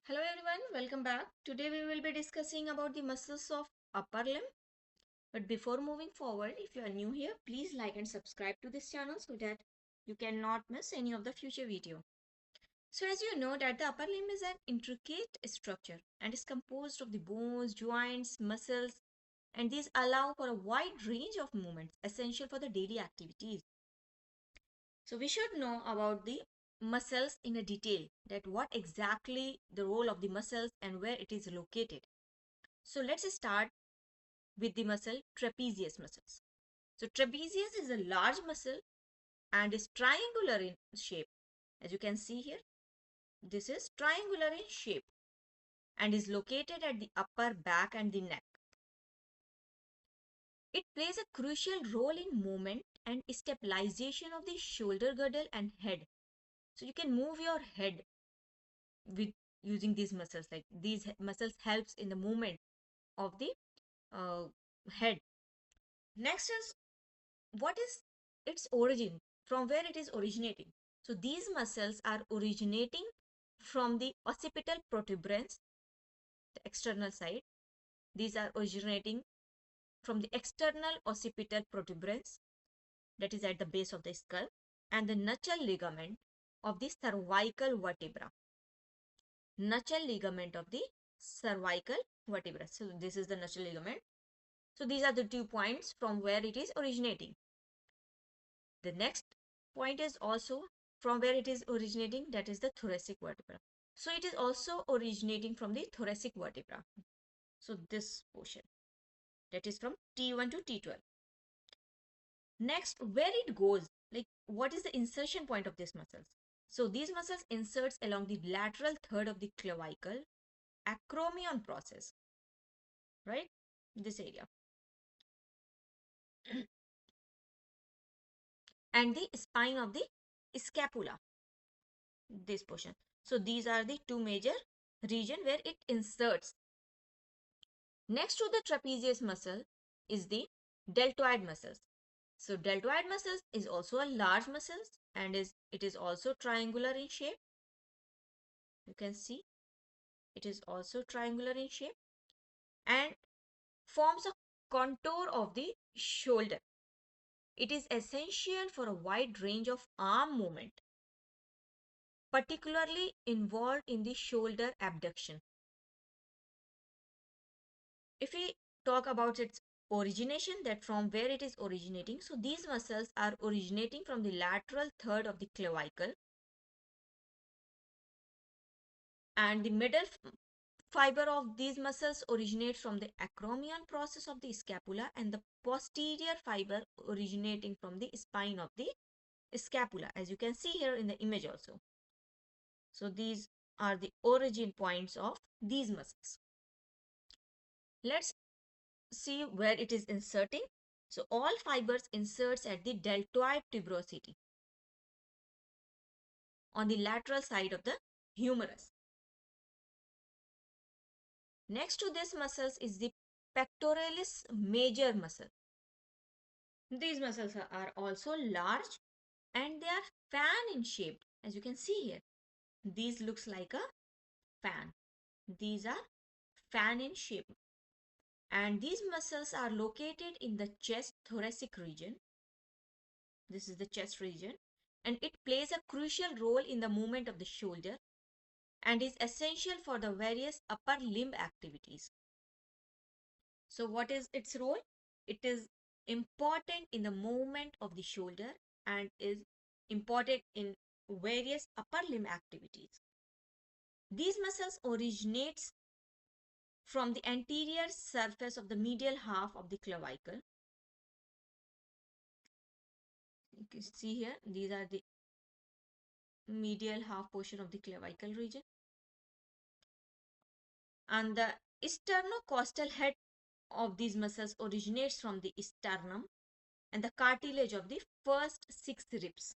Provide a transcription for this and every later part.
Hello everyone, welcome back. Today we will be discussing about the muscles of upper limb. But before moving forward, if you are new here, please like and subscribe to this channel so that you cannot miss any of the future video. So as you know that the upper limb is an intricate structure and is composed of the bones, joints, muscles, and these allow for a wide range of movements essential for the daily activities. So we should know about the muscles in a detail, that what exactly the role of the muscles and where it is located. So let's start with the muscle trapezius muscles. So trapezius is a large muscle and is triangular in shape. As you can see here, this is triangular in shape and is located at the upper back and the neck. It plays a crucial role in movement and stabilization of the shoulder girdle and head. So you can move your head with using these muscles. Like these muscles helps in the movement of the uh, head. Next is what is its origin, from where it is originating. So these muscles are originating from the occipital protuberance, the external side. These are originating from the external occipital protuberance, that is at the base of the skull, and the nuchal ligament of the cervical vertebra. Nuchal ligament of the cervical vertebra. So this is the nuchal ligament. So these are the 2 points from where it is originating. The next point is also from where it is originating, that is the thoracic vertebra. So it is also originating from the thoracic vertebra. So this portion, that is from T1 to T12. Next, where it goes, like what is the insertion point of these muscles? So these muscles inserts along the lateral third of the clavicle acromion process, right? This area. And the spine of the scapula, this portion. So these are the two major region where it inserts. Next to the trapezius muscle is the deltoid muscles. So deltoid muscles is also a large muscle and it is also triangular in shape. You can see it is also triangular in shape and forms a contour of the shoulder. It is essential for a wide range of arm movement, particularly involved in the shoulder abduction. If we talk about its origination, that from where it is originating, so these muscles are originating from the lateral third of the clavicle, and the middle fiber of these muscles originates from the acromion process of the scapula, and the posterior fiber originating from the spine of the scapula, as you can see here in the image also. So these are the origin points of these muscles. Let's see where it is inserting. So all fibers inserts at the deltoid tuberosity on the lateral side of the humerus. Next to this muscles is the pectoralis major muscle. These muscles are also large and they are fan in shape, as you can see here. These looks like a fan. These are fan in shape. And these muscles are located in the chest thoracic region. This is the chest region. And it plays a crucial role in the movement of the shoulder and is essential for the various upper limb activities. So what is its role? It is important in the movement of the shoulder and is important in various upper limb activities. These muscles originates from the anterior surface of the medial half of the clavicle. You can see here, these are the medial half portion of the clavicle region. And the sternocostal head of these muscles originates from the sternum and the cartilage of the first 6 ribs.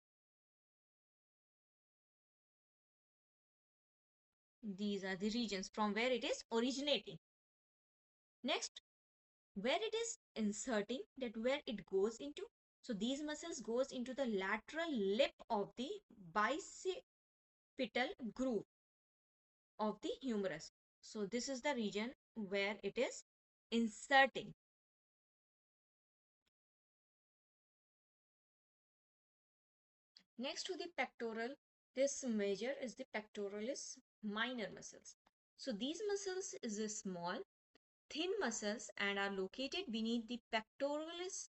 These are the regions from where it is originating. Next, where it is inserting, that where it goes into. So these muscles goes into the lateral lip of the bicipital groove. of the humerus. So this is the region where it is inserting. Next to the pectoral, this major is the pectoralis minor muscles. So these muscles is a small, thin muscles and are located beneath the pectoralis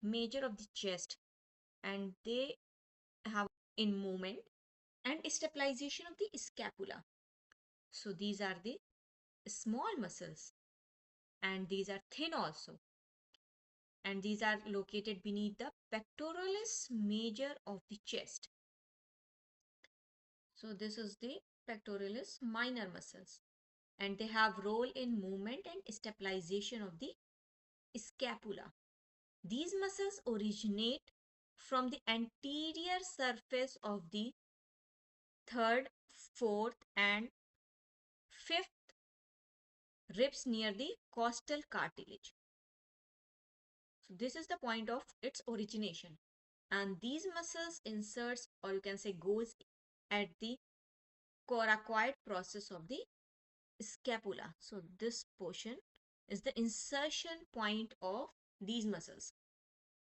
major of the chest, and they have in movement and stabilization of the scapula. So these are the small muscles and these are thin also, and these are located beneath the pectoralis major of the chest. So this is the pectoralis minor muscles, and they have role in movement and stabilization of the scapula. These muscles originate from the anterior surface of the third, fourth, and fifth ribs near the costal cartilage. So this is the point of its origination. And these muscles inserts, or you can say goes at the coracoid process of the scapula. So this portion is the insertion point of these muscles.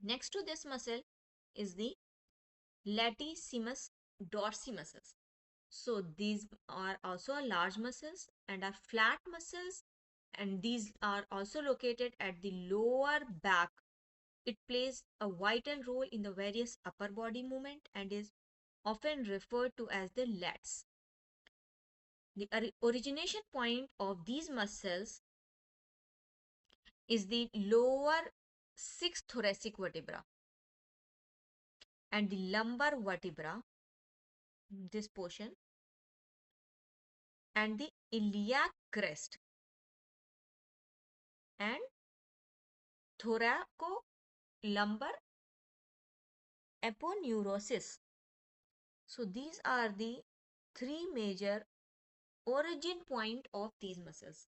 Next to this muscle is the latissimus dorsi muscles. So these are also large muscles and are flat muscles, and these are also located at the lower back. It plays a vital role in the various upper body movement and is often referred to as the lats. The origination point of these muscles is the lower 6th thoracic vertebra and the lumbar vertebra, this portion, and the iliac crest and thoracolumbar aponeurosis. So these are the three major origin point of these muscles.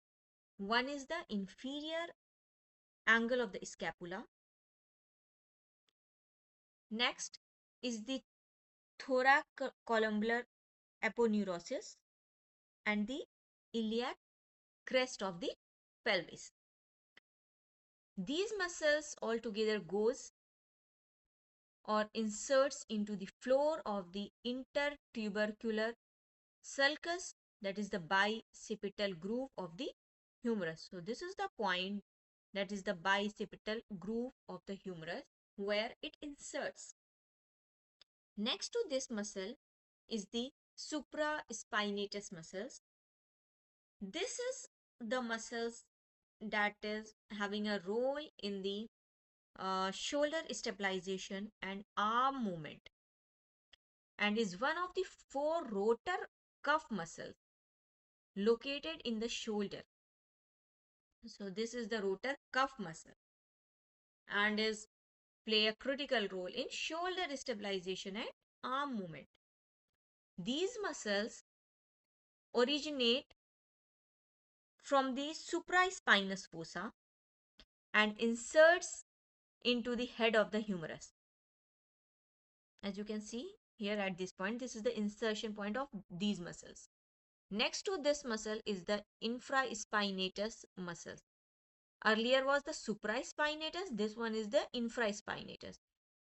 One is the inferior angle of the scapula. Next is the thoracolumbar aponeurosis and the iliac crest of the pelvis. These muscles altogether goes or inserts into the floor of the intertubercular sulcus, that is the bicipital groove of the humerus. So this is the point, that is the bicipital groove of the humerus where it inserts. Next to this muscle is the supraspinatus muscles. This is the muscles that is having a role in the shoulder stabilization and arm movement, and is one of the four rotor cuff muscles located in the shoulder. So this is the rotor cuff muscle and is play a critical role in shoulder stabilization and arm movement. These muscles originate from the supraspinous fossa and inserts into the head of the humerus. As you can see here at this point, this is the insertion point of these muscles. Next to this muscle is the infraspinatus muscle. Earlier was the supraspinatus, this one is the infraspinatus.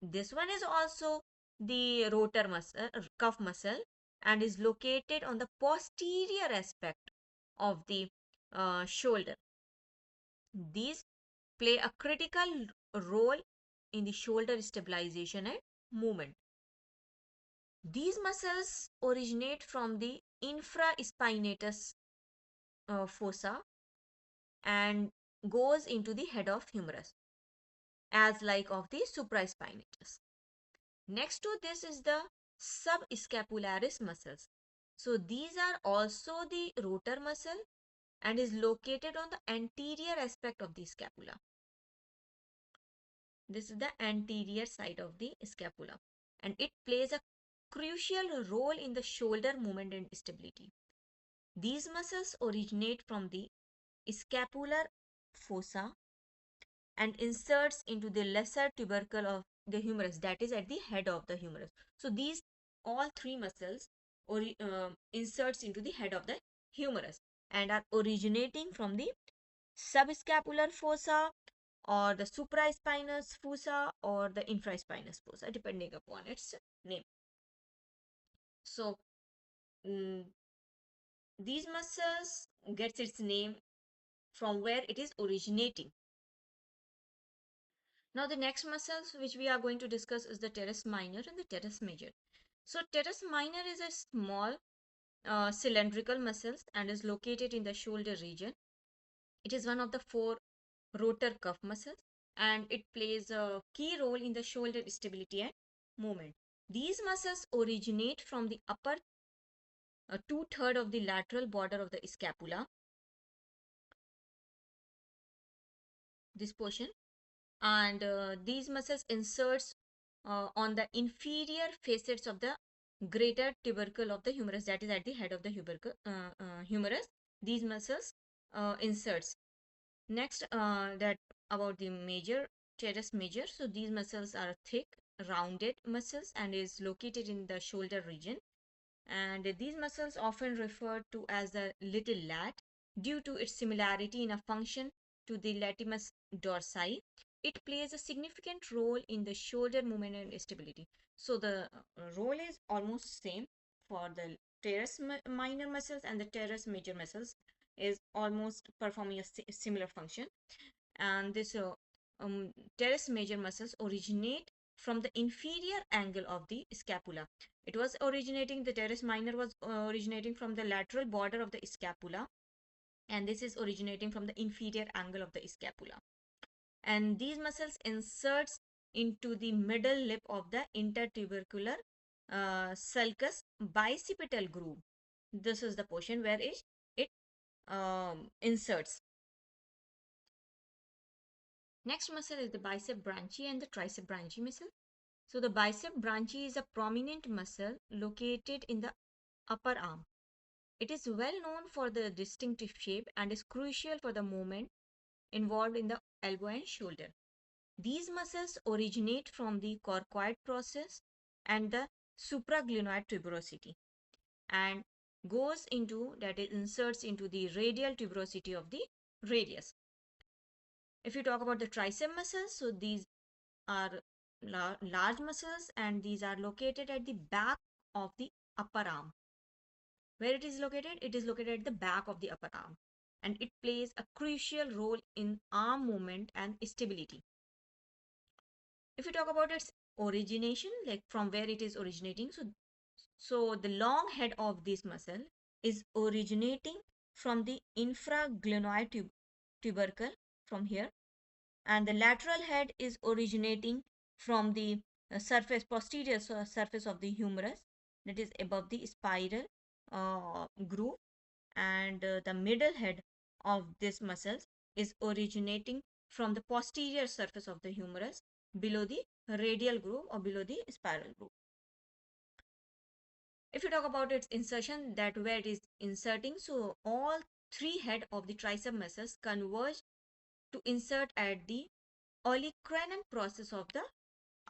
This one is also the rotor muscle, cuff muscle, and is located on the posterior aspect of the shoulder. These play a critical role in the shoulder stabilization and movement. These muscles originate from the infraspinatus fossa and goes into the head of humerus, as like of the supraspinatus. Next to this is the subscapularis muscles. So these are also the rotor muscle and is located on the anterior aspect of the scapula. This is the anterior side of the scapula, and it plays a crucial role in the shoulder movement and stability. These muscles originate from the scapular fossa and inserts into the lesser tubercle of the humerus, that is at the head of the humerus. So these all three muscles inserts into the head of the humerus and are originating from the subscapular fossa or the supraspinous fossa or the infraspinous fossa, depending upon its name. So mm, these muscles gets its name from where it is originating. Now the next muscles which we are going to discuss is the teres minor and the teres major. So teres minor is a small cylindrical muscles and is located in the shoulder region. It is one of the four rotor cuff muscles and it plays a key role in the shoulder stability and movement. These muscles originate from the upper two-thirds of the lateral border of the scapula, this portion, and these muscles inserts on the inferior facets of the greater tubercle of the humerus, that is at the head of the humerus. These muscles inserts. Next, that about the major, teres major. So these muscles are thick, rounded muscles and is located in the shoulder region. And these muscles often referred to as the little lat due to its similarity in a function to the latimus dorsi. It plays a significant role in the shoulder movement and stability. So the role is almost same for the teres minor muscles, and the teres major muscles is almost performing a similar function. And this teres major muscles originate from the inferior angle of the scapula. It was originating, the teres minor was originating from the lateral border of the scapula, and this is originating from the inferior angle of the scapula. And these muscles inserts into the middle lip of the intertubercular sulcus bicipital groove. This is the portion where it inserts. Next muscle is the bicep brachii and the tricep brachii muscle. So the bicep brachii is a prominent muscle located in the upper arm. It is well known for the distinctive shape and is crucial for the movement involved in the elbow and shoulder. These muscles originate from the coracoid process and the supraglenoid tuberosity and goes into, that is inserts into the radial tuberosity of the radius. If you talk about the tricep muscles, so these are large muscles and these are located at the back of the upper arm. Where it is located? It is located at the back of the upper arm and it plays a crucial role in arm movement and stability. If you talk about its origination, like from where it is originating, so the long head of this muscle is originating from the infraglenoid tubercle from here, and the lateral head is originating from the posterior surface of the humerus, that is above the spiral groove, and the middle head of this muscles is originating from the posterior surface of the humerus below the radial groove or below the spiral groove. If you talk about its insertion, that where it is inserting, so all three head of the tricep muscles converge to insert at the olecranon process of the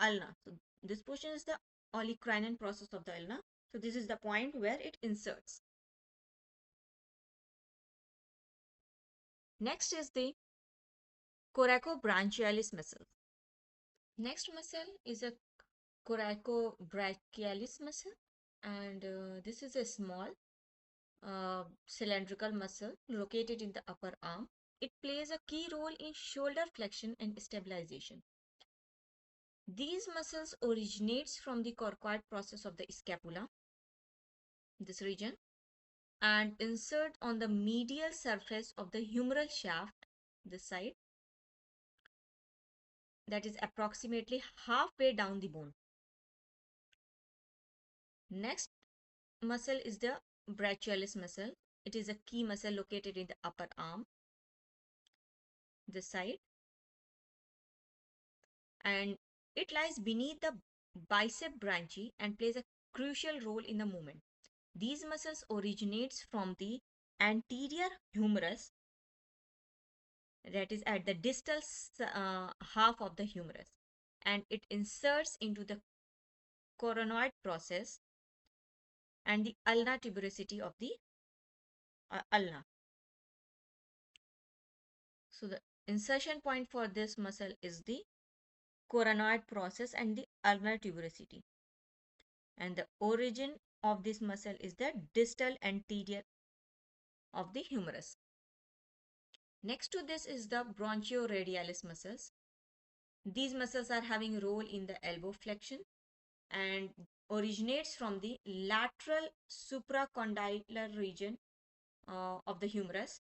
ulna. So this portion is the olecranon process of the ulna. So this is the point where it inserts. Next is the coracobranchialis muscle. Next muscle is a coracobrachialis muscle, and this is a small cylindrical muscle located in the upper arm. It plays a key role in shoulder flexion and stabilization. These muscles originates from the coracoid process of the scapula, this region, and insert on the medial surface of the humeral shaft, this side, that is approximately halfway down the bone. Next muscle is the brachialis muscle. It is a key muscle located in the upper arm, this side, and it lies beneath the bicep brachii and plays a crucial role in the movement. These muscles originates from the anterior humerus, that is at the distal half of the humerus, and it inserts into the coronoid process and the ulnar tuberosity of the ulna. So the insertion point for this muscle is the coronoid process and the ulnar tuberosity. And the origin of this muscle is the distal anterior of the humerus. Next to this is the bronchioradialis muscles. These muscles are having a role in the elbow flexion and originates from the lateral supracondylar region of the humerus.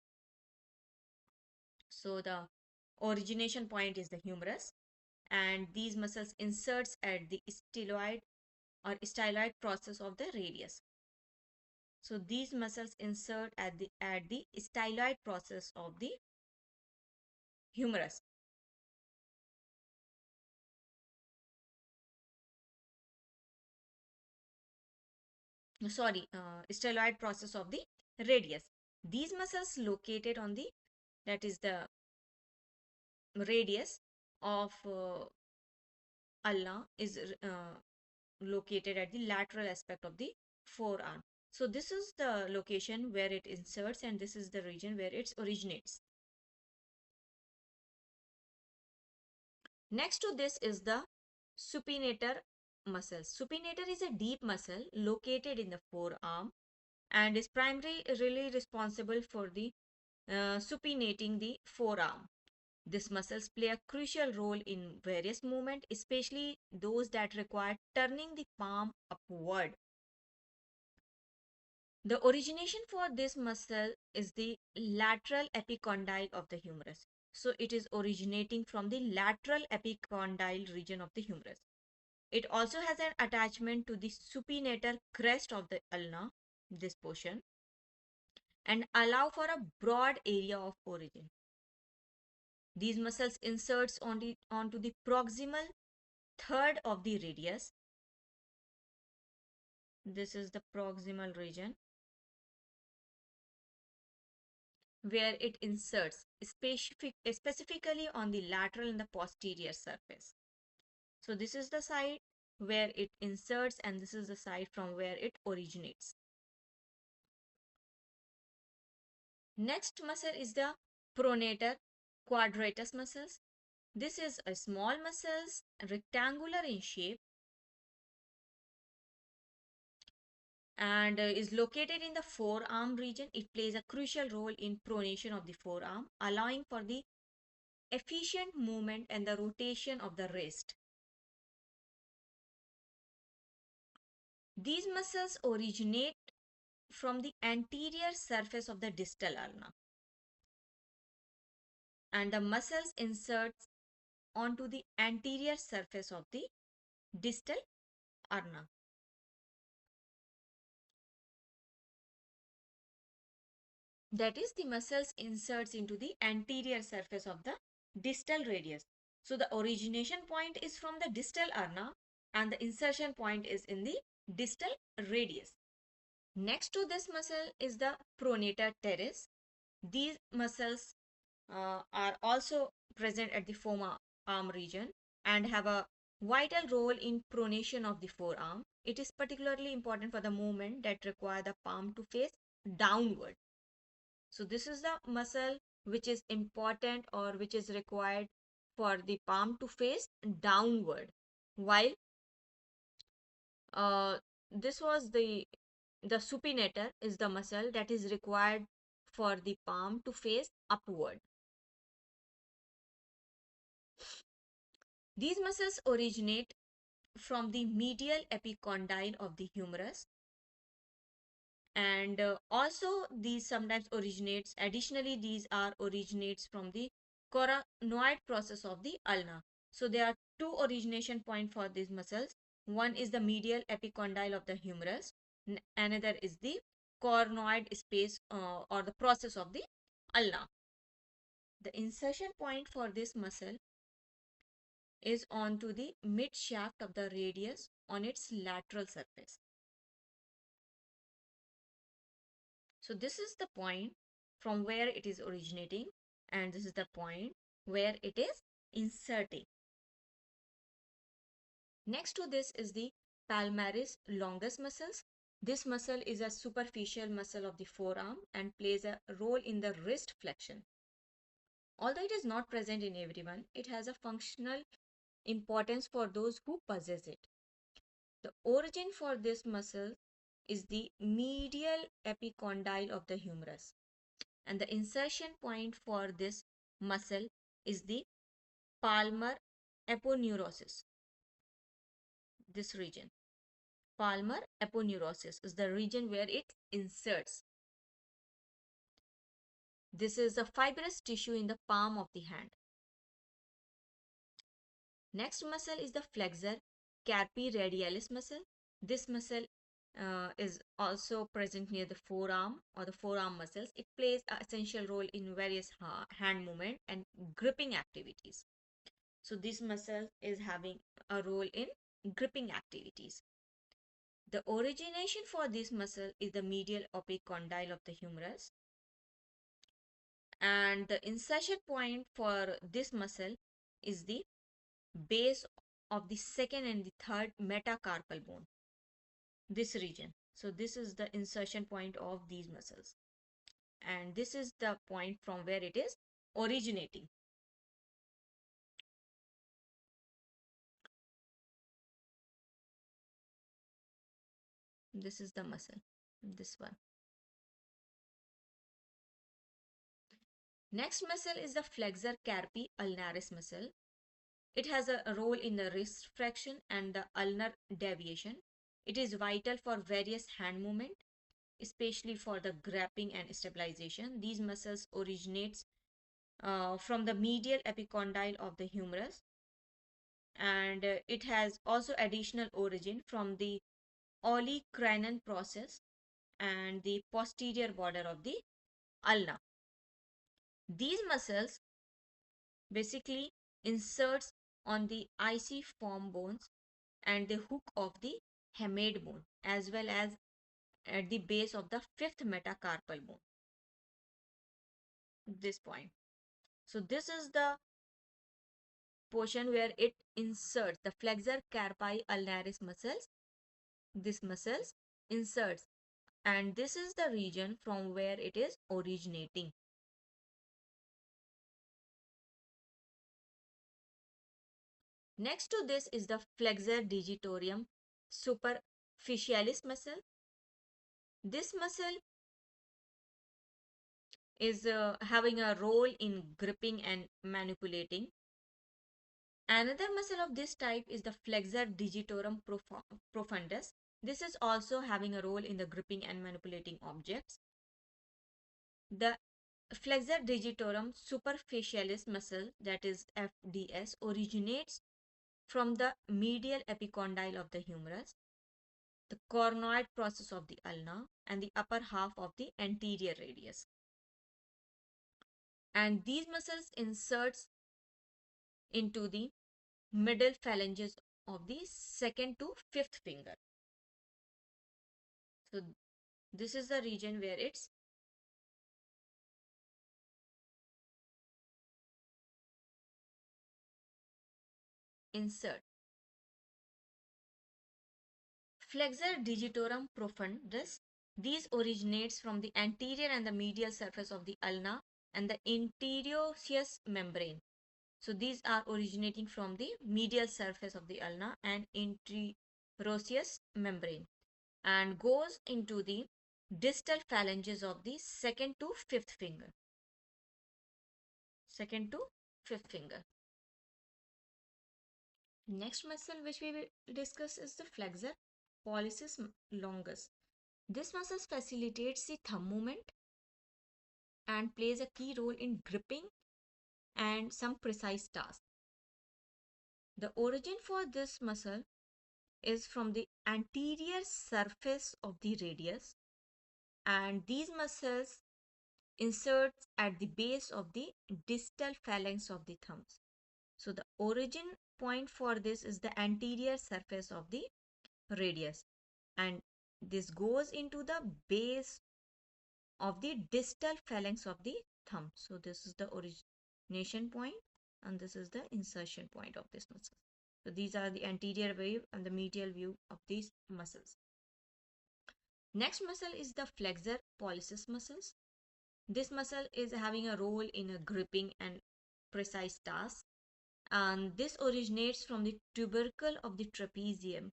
So the origination point is the humerus, and these muscles inserts at the styloid or styloid process of the radius. So these muscles insert at the styloid process of the humerus. Styloid process of the radius. These muscles located on the, that is the radius of ulna is located at the lateral aspect of the forearm. So this is the location where it inserts and this is the region where it originates. Next to this is the supinator muscle. Supinator is a deep muscle located in the forearm and is primarily responsible for the supinating the forearm. These muscles play a crucial role in various movements, especially those that require turning the palm upward. The origination for this muscle is the lateral epicondyle of the humerus. So it is originating from the lateral epicondyle region of the humerus. It also has an attachment to the supinator crest of the ulna, this portion, and allow for a broad area of origin. These muscles inserts onto the proximal third of the radius. This is the proximal region where it inserts specifically on the lateral and the posterior surface. So this is the side where it inserts and this is the side from where it originates. Next muscle is the Pronator Quadratus muscles. This is a small muscles, rectangular in shape, and is located in the forearm region. It plays a crucial role in pronation of the forearm, allowing for the efficient movement and the rotation of the wrist. These muscles originate from the anterior surface of the distal ulna, and the muscles inserts onto the anterior surface of the distal ulna. That is, the muscles inserts into the anterior surface of the distal radius. So the origination point is from the distal ulna and the insertion point is in the distal radius. Next to this muscle is the Pronator Terrace. These muscles are also present at the forearm region and have a vital role in pronation of the forearm. It is particularly important for the movement that require the palm to face downward. So this is the muscle which is important or which is required for the palm to face downward. While this was the supinator is the muscle that is required for the palm to face upward. These muscles originate from the medial epicondyle of the humerus, and also these sometimes originates, additionally these are originates from the coronoid process of the ulna. So there are two origination point for these muscles. One is the medial epicondyle of the humerus, another is the coronoid space or the process of the ulna. The insertion point for this muscle is onto the mid shaft of the radius on its lateral surface. So this is the point from where it is originating and this is the point where it is inserting. Next to this is the palmaris longus muscles. This muscle is a superficial muscle of the forearm and plays a role in the wrist flexion. Although it is not present in everyone, it has a functional importance for those who possess it. The origin for this muscle is the medial epicondyle of the humerus, and the insertion point for this muscle is the palmar aponeurosis. This region, palmar aponeurosis, is the region where it inserts. This is a fibrous tissue in the palm of the hand. Next muscle is the flexor carpi radialis muscle. This muscle is also present near the forearm or the forearm muscles. It plays an essential role in various hand movement and gripping activities. So this muscle is having a role in gripping activities. The origination for this muscle is the medial epicondyle of the humerus, and the insertion point for this muscle is the base of the second and the third metacarpal bone, this region. So this is the insertion point of these muscles, and this is the point from where it is originating. This is the muscle, this one. Next muscle is the flexor carpi ulnaris muscle. It has a role in the wrist flexion and the ulnar deviation. It is vital for various hand movement, especially for the grasping and stabilization. These muscles originates from the medial epicondyle of the humerus, and it has also additional origin from the olecranon process and the posterior border of the ulna. These muscles basically inserts on the iciform bones and the hook of the hamate bone, as well as at the base of the fifth metacarpal bone, this point. So this is the portion where it inserts the flexor carpi ulnaris muscles. This muscles inserts, and this is the region from where it is originating. Next to this is the flexor digitorum superficialis muscle. This muscle is having a role in gripping and manipulating. Another muscle of this type is the flexor digitorum profundus. This is also having a role in the gripping and manipulating objects. The flexor digitorum superficialis muscle, that is FDS, originates from the medial epicondyle of the humerus, the cornoid process of the ulna, and the upper half of the anterior radius. And these muscles inserts into the middle phalanges of the second to fifth finger. So this is the region where it's insert. Flexor digitorum profundus. These originates from the anterior and the medial surface of the ulna and the interosseous membrane. So these are originating from the medial surface of the ulna and interosseous membrane, and goes into the distal phalanges of the second to fifth finger. Second to fifth finger. Next muscle which we will discuss is the flexor pollicis longus. This muscle facilitates the thumb movement and plays a key role in gripping and some precise tasks. The origin for this muscle is from the anterior surface of the radius, and these muscles insert at the base of the distal phalanx of the thumbs. So the origin point for this is the anterior surface of the radius, and this goes into the base of the distal phalanx of the thumb. So this is the origination point, and this is the insertion point of this muscle. So these are the anterior view and the medial view of these muscles. Next muscle is the flexor pollicis muscles. This muscle is having a role in a gripping and precise task, and this originates from the tubercle of the trapezium.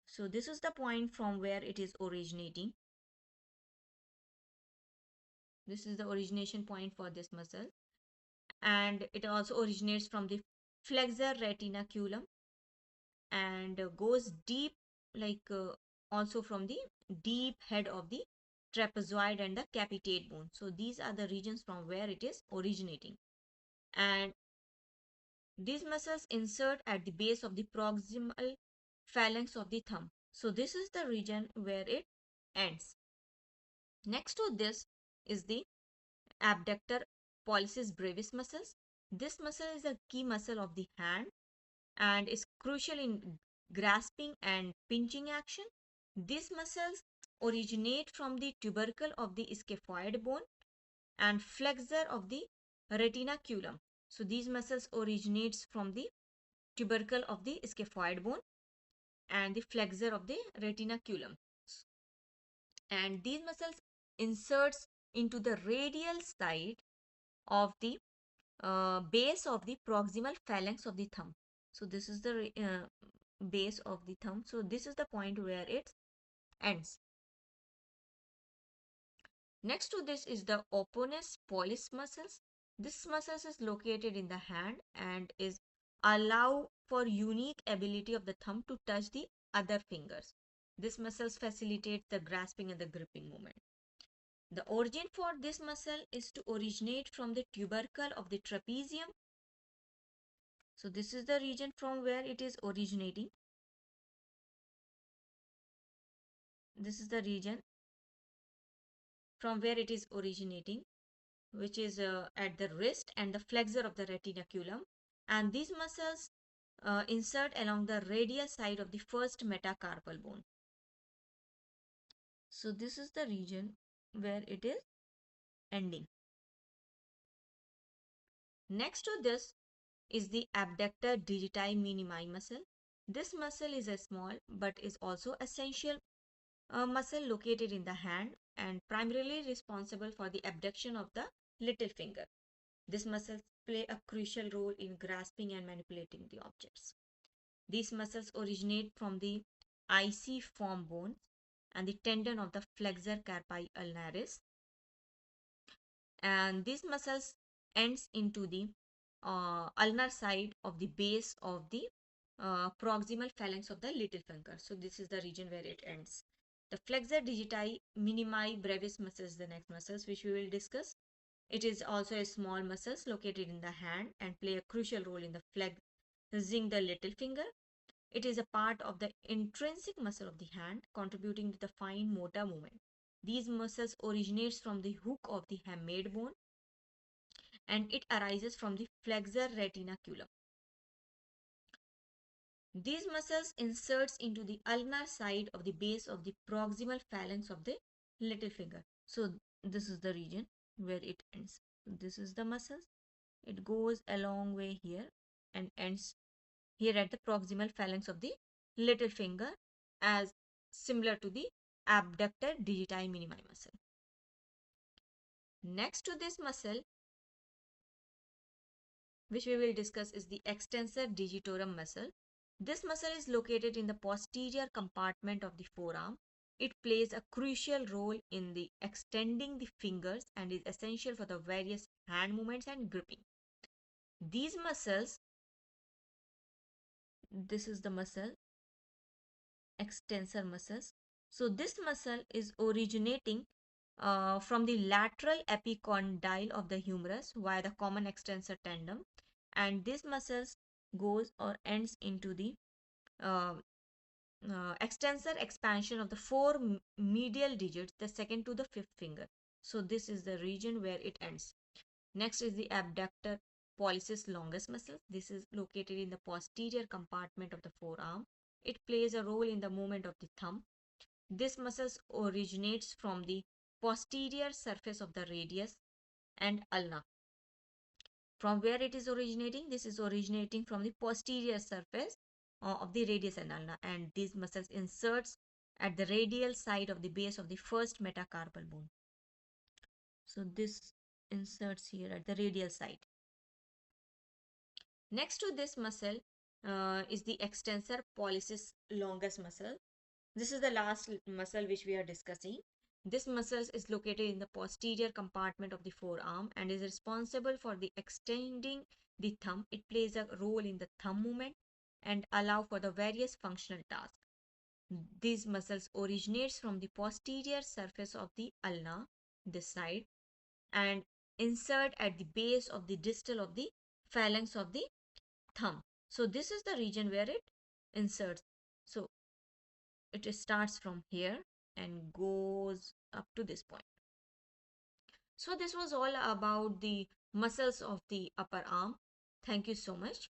So this is the point from where it is originating. This is the origination point for this muscle, and it also originates from the flexor retinaculum and goes deep, also from the deep head of the trapezoid and the capitate bone. So these are the regions from where it is originating, and these muscles insert at the base of the proximal phalanx of the thumb. So this is the region where it ends. Next to this is the abductor pollicis brevis muscles. This muscle is a key muscle of the hand and is crucial in grasping and pinching action. These muscles originate from the tubercle of the scaphoid bone and flexor of the retinaculum. So these muscles originates from the tubercle of the scaphoid bone and the flexor of the retinaculum. And these muscles inserts into the radial side of the base of the proximal phalanx of the thumb. So this is the base of the thumb. So this is the point where it ends. Next to this is the opponent's pollis muscles. This muscles is located in the hand and is allow for unique ability of the thumb to touch the other fingers. This muscles facilitate the grasping and the gripping movement. The origin for this muscle is to originate from the tubercle of the trapezium. So this is the region from where it is originating. This is the region from where it is originating, which is at the wrist and the flexor of the retinaculum. And these muscles insert along the radial side of the first metacarpal bone. So this is the region where it is ending. Next to this is the abductor digiti minimi muscle. This muscle is a small but is also essential muscle located in the hand and primarily responsible for the abduction of the little finger. These muscles play a crucial role in grasping and manipulating the objects. These muscles originate from the iciform bones and the tendon of the flexor carpi ulnaris, and these muscles ends into the ulnar side of the base of the proximal phalanx of the little finger. So this is the region where it ends. The flexor digiti minimi brevis muscle is the next muscles which we will discuss. It is also a small muscles located in the hand and play a crucial role in the flexing the little finger. It is a part of the intrinsic muscle of the hand, contributing to the fine motor movement. These muscles originates from the hook of the hamate bone and it arises from the flexor retinaculum. These muscles inserts into the ulnar side of the base of the proximal phalanx of the little finger. So this is the region where it ends. This is the muscles. It goes a long way here and ends here at the proximal phalanx of the little finger, as similar to the abductor digiti minimi muscle. Next to this muscle, which we will discuss, is the extensor digitorum muscle. This muscle is located in the posterior compartment of the forearm. It plays a crucial role in the extending the fingers and is essential for the various hand movements and gripping. These muscles, this is the muscle, extensor muscles. So this muscle is originating from the lateral epicondyle of the humerus via the common extensor tendon, and this muscles goes or ends into the uh, extensor expansion of the four medial digits, the second to the fifth finger. So this is the region where it ends. Next is the abductor pollicis longus muscle. This is located in the posterior compartment of the forearm. It plays a role in the movement of the thumb. This muscle originates from the posterior surface of the radius and ulna. From where it is originating? This is originating from the posterior surface of the radius and ulna, and these muscles inserts at the radial side of the base of the first metacarpal bone. So this inserts here at the radial side. Next to this muscle is the extensor pollicis longus muscle. This is the last muscle which we are discussing. This muscle is located in the posterior compartment of the forearm and is responsible for the extending the thumb. It plays a role in the thumb movement and allow for the various functional tasks. These muscles originates from the posterior surface of the ulna, this side, and insert at the base of the distal of the phalanx of the thumb. So this is the region where it inserts. So it starts from here and goes up to this point. So this was all about the muscles of the upper arm. Thank you so much.